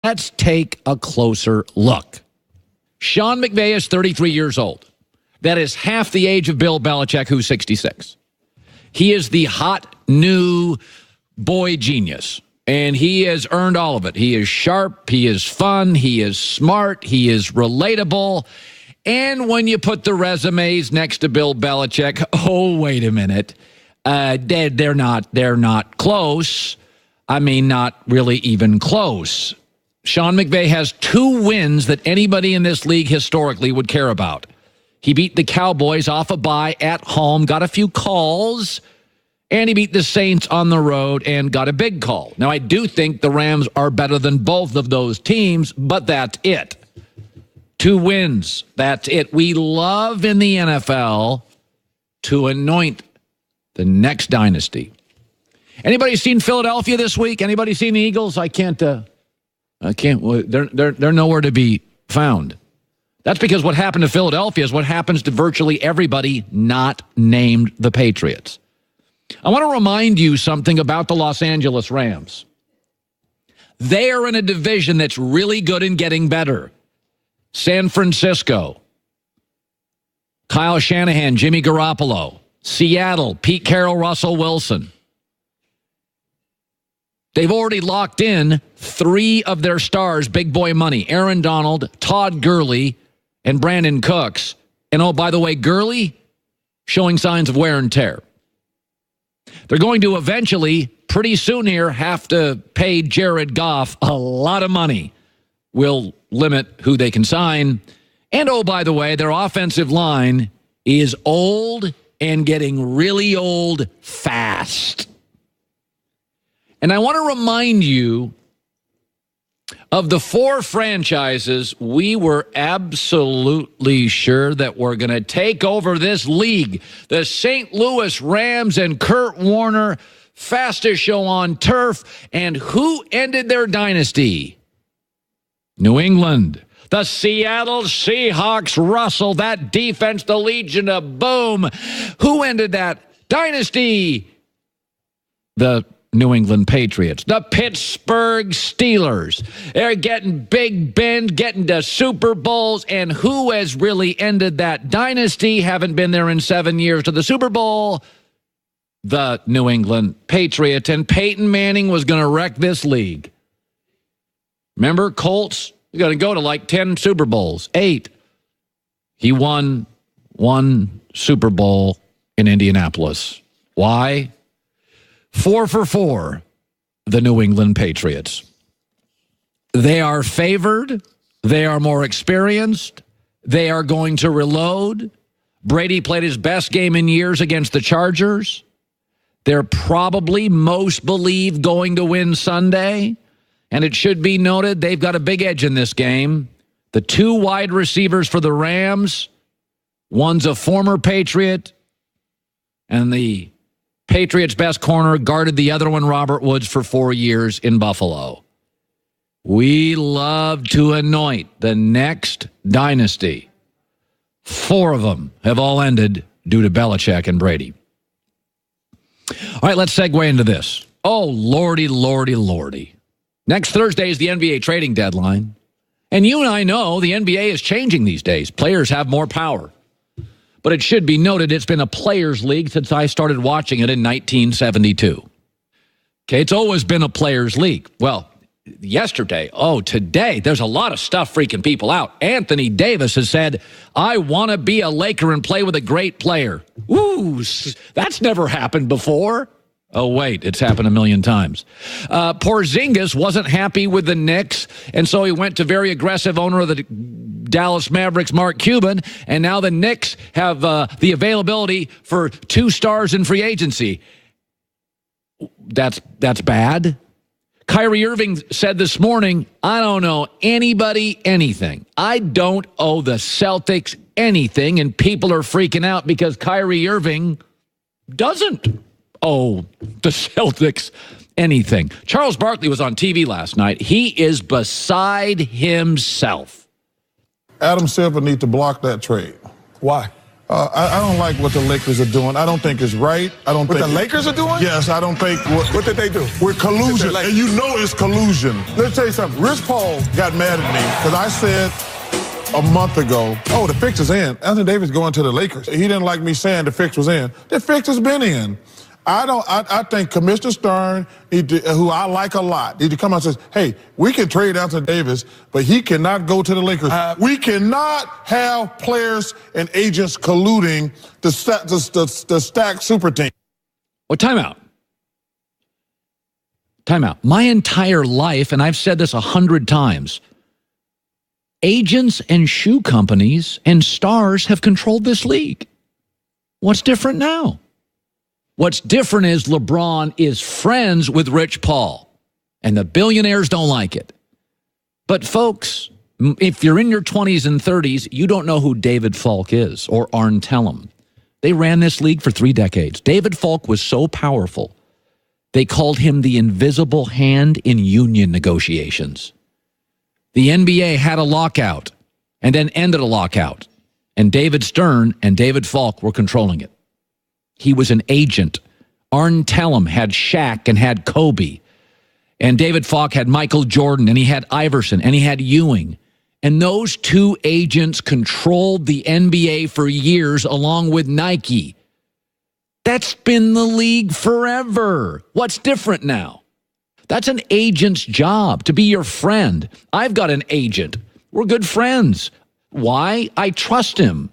Let's take a closer look. Sean McVay is 33 years old. That is half the age of Bill Belichick, who's 66. He is the hot new boy genius, and he has earned all of it. He is sharp, he is fun, he is smart, he is relatable. And when you put the resumes next to Bill Belichick, oh, wait a minute, they're not close. I mean, not really even close. Sean McVay has 2 wins that anybody in this league historically would care about. He beat the Cowboys off a bye at home, got a few calls, and he beat the Saints on the road and got a big call. Now, I do think the Rams are better than both of those teams, but that's it. 2 wins, that's it. We love in the NFL to anoint the next dynasty. Anybody seen Philadelphia this week? Anybody seen the Eagles? I can't. They're nowhere to be found. That's because what happened to Philadelphia is what happens to virtually everybody not named the Patriots. I want to remind you something about the Los Angeles Rams. They are in a division that's really good and getting better. San Francisco, Kyle Shanahan, Jimmy Garoppolo. Seattle, Pete Carroll, Russell Wilson. They've already locked in 3 of their stars, big boy money. Aaron Donald, Todd Gurley, and Brandon Cooks. And oh, by the way, Gurley showing signs of wear and tear. They're going to eventually, pretty soon here, have to pay Jared Goff a lot of money. Will limit who they can sign. And oh, by the way, their offensive line is old and getting really old fast. And I want to remind you of the 4 franchises we were absolutely sure that were going to take over this league. The St. Louis Rams and Kurt Warner, fastest show on turf. And who ended their dynasty? New England. The Seattle Seahawks, Russell, that defense, the Legion of Boom. Who ended that dynasty? The New England Patriots. The Pittsburgh Steelers. They're getting Big Ben, getting to Super Bowls. And who has really ended that dynasty? Haven't been there in 7 years to the Super Bowl. The New England Patriots. And Peyton Manning was going to wreck this league. Remember, Colts? You're going to go to like 10 Super Bowls, 8. He won 1 Super Bowl in Indianapolis. Why? 4 for 4, the New England Patriots. They are favored. They are more experienced. They are going to reload. Brady played his best game in years against the Chargers. They're probably most believed going to win Sunday. And it should be noted, they've got a big edge in this game. The 2 wide receivers for the Rams, one's a former Patriot, and the Patriots' best corner guarded the other one, Robert Woods, for 4 years in Buffalo. We love to anoint the next dynasty. 4 of them have all ended due to Belichick and Brady. All right, let's segue into this. Oh, lordy, lordy, lordy. Next Thursday is the NBA trading deadline. And you and I know the NBA is changing these days. Players have more power. But it should be noted it's been a players' league since I started watching it in 1972. Okay, it's always been a players' league. Well, today, there's a lot of stuff freaking people out. Anthony Davis has said, I want to be a Laker and play with a great player. Ooh, that's never happened before. Oh, wait, it's happened a million times. Porzingis wasn't happy with the Knicks, and so he went to very aggressive owner of the Dallas Mavericks, Mark Cuban, and now the Knicks have the availability for 2 stars in free agency. That's bad. Kyrie Irving said this morning, I don't owe anybody anything. I don't owe the Celtics anything, and people are freaking out because Kyrie Irving doesn't owe the Celtics anything. Charles Barkley was on TV last night. He is beside himself. Adam Silver needs to block that trade. Why? I don't like what the Lakers are doing. I don't think it's right. I don't think the Lakers are doing? Yes, I don't think. What did they do? We're collusion, and you know it's collusion. Let me tell you something. Rich Paul got mad at me because I said a month ago, oh, the fix is in. Anthony Davis going to the Lakers. He didn't like me saying the fix was in. The fix has been in. I think Commissioner Stern, who I like a lot, need to come out and say, hey, we can trade Anthony Davis, but he cannot go to the Lakers. We cannot have players and agents colluding to stack super team. Well, timeout. Timeout. My entire life, and I've said this 100 times, agents and shoe companies and stars have controlled this league. What's different now? What's different is LeBron is friends with Rich Paul, and the billionaires don't like it. But folks, if you're in your 20s and 30s, you don't know who David Falk is or Arn Tellem. They ran this league for 3 decades. David Falk was so powerful, they called him the invisible hand in union negotiations. The NBA had a lockout and then ended a lockout, and David Stern and David Falk were controlling it. He was an agent. Arn Tellem had Shaq and had Kobe. And David Falk had Michael Jordan, and he had Iverson, and he had Ewing. And those 2 agents controlled the NBA for years along with Nike. That's been the league forever. What's different now? That's an agent's job, to be your friend. I've got an agent. We're good friends. Why? I trust him.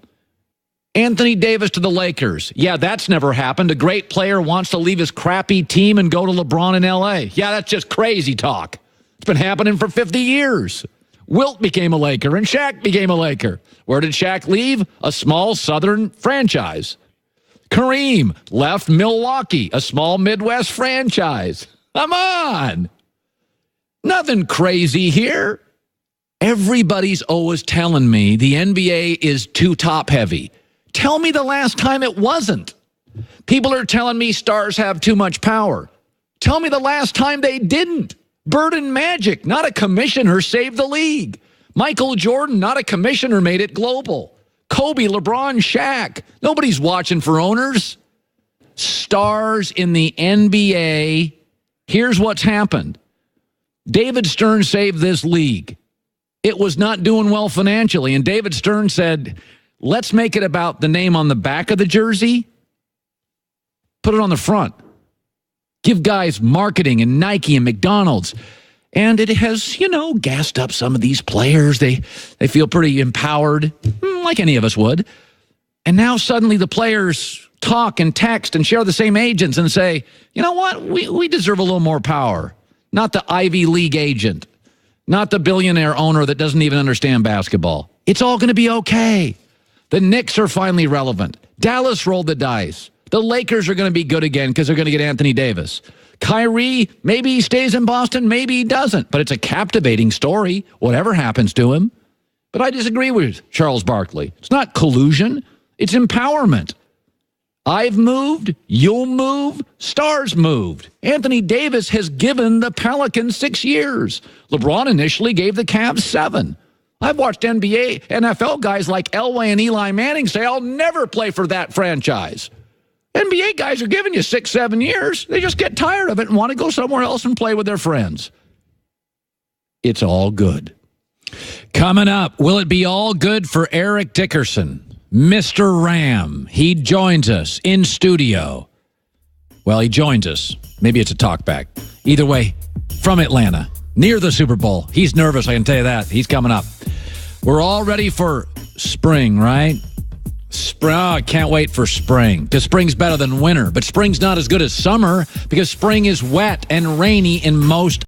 Anthony Davis to the Lakers. Yeah, that's never happened. A great player wants to leave his crappy team and go to LeBron in L.A. Yeah, that's just crazy talk. It's been happening for 50 years. Wilt became a Laker and Shaq became a Laker. Where did Shaq leave? A small Southern franchise. Kareem left Milwaukee, a small Midwest franchise. Come on. Nothing crazy here. Everybody's always telling me the NBA is too top-heavy. Tell me the last time it wasn't. People are telling me stars have too much power. Tell me the last time they didn't. Bird and Magic, not a commissioner, saved the league. Michael Jordan, not a commissioner, made it global. Kobe, LeBron, Shaq. Nobody's watching for owners. Stars in the NBA. Here's what's happened. David Stern saved this league. It was not doing well financially, and David Stern said, let's make it about the name on the back of the jersey. Put it on the front. Give guys marketing and Nike and McDonald's. And it has, gassed up some of these players. They feel pretty empowered, like any of us would. And now suddenly the players talk and text and share the same agents and say, you know what, we deserve a little more power. Not the Ivy League agent. Not the billionaire owner that doesn't even understand basketball. It's all going to be okay. The Knicks are finally relevant. Dallas rolled the dice. The Lakers are going to be good again because they're going to get Anthony Davis. Kyrie, maybe he stays in Boston, maybe he doesn't. But it's a captivating story, whatever happens to him. But I disagree with Charles Barkley. It's not collusion. It's empowerment. I've moved, you'll move, stars moved. Anthony Davis has given the Pelicans 6 years. LeBron initially gave the Cavs 7. I've watched NFL guys like Elway and Eli Manning say, I'll never play for that franchise. NBA guys are giving you 6, 7 years. They just get tired of it and want to go somewhere else and play with their friends. It's all good. Coming up, will it be all good for Eric Dickerson? Mr. Ram, he joins us in studio. Well, he joins us. Maybe it's a talkback. Either way, from Atlanta, near the Super Bowl. He's nervous, I can tell you that. He's coming up. We're all ready for spring, right? I can't wait for spring, because spring's better than winter. But spring's not as good as summer, because spring is wet and rainy in most